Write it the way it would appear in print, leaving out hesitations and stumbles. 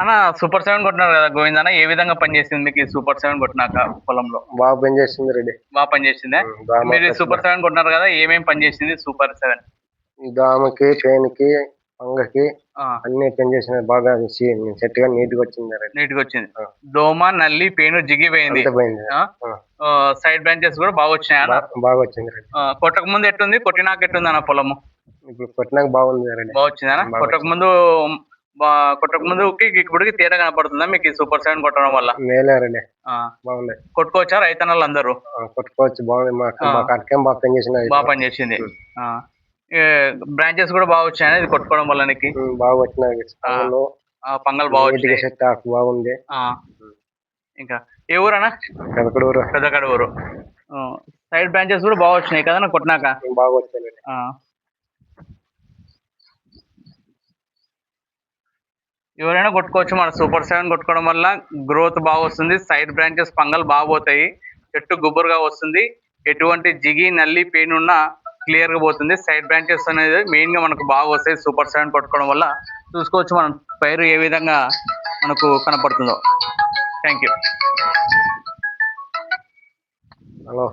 అన్న సూపర్ 7 కొట్టినారు కదా గోవింద్ అన్న, ఏ విధంగా పనిచేసింది మీకు ఈ సూపర్ 7 కొట్టినాక పొలంలో? బాగా పనిచేస్తుంది రెడ్డి. బాగా పనిచేసిందే. మీరు సూపర్ 7 కొట్టినారు కదా, ఏమేమి పనిచేసింది సూపర్ 7? దోమకి, పెయిన్కి, పంగకి అన్ని పనిచేసినాయి. బాగా సెట్ గా నీట్ గా వచ్చింది రెడ్డి. నీట్ గా వచ్చింది. దోమ, నల్లి, పేను జిగిపోయింది. సైడ్ బ్రాంచెస్ కూడా బాగా వచ్చినాయి. బాగా వచ్చింది రెడ్డి. కొట్టక ముందు ఎట్టుంది, కొట్టినాక ఎట్టుంది అన్న పొలము? ఇప్పుడు కొట్టినాక బాగుంది రెడ్డి. బాగా వచ్చిందన్న. కొట్టక ముందుకి ఇప్పటికి తేడా కనపడుతుందా మీకు ఈ సూపర్ 7 కొట్టడం వల్ల? మేలేరండి, బాగుంది. కొట్టుకోవచ్చా రైతన్నలు అందరూ? కొట్టుకోవచ్చు, బాగుంది. బాగా పనిచేసింది. బాగా పనిచేసింది. బ్రాంచెస్ కూడా బాగా వచ్చాయని ఇది కొట్టుకోవడం వల్ల నీకు? బాగా వచ్చినాయి. పంగల్ బాగా వచ్చినాయి. బాగుంది. ఇంకా ఏ ఊరన్నా? పెద్దకడ ఊరు. సైడ్ బ్రాంచెస్ కూడా బాగా వచ్చినాయి కదా కొట్టినాక? బాగా వచ్చాయి. ఎవరైనా కొట్టుకోవచ్చు. మన సూపర్ 7 కొట్టుకోవడం వల్ల గ్రోత్ బాగా వస్తుంది. సైడ్ బ్రాంచెస్ పంగల్ బాగా పోతాయి. చెట్టు గుబురుగా వస్తుంది. ఎటువంటి జిగి, నల్లి, పెయిన్ ఉన్నా క్లియర్ గా పోతుంది. సైడ్ బ్రాంచెస్ అనేది మెయిన్ గా మనకు బాగా వస్తాయి సూపర్ 7 కొట్టుకోవడం వల్ల. చూసుకోవచ్చు మనం పైరు ఏ విధంగా మనకు కనపడుతుందో. Thank you. హలో.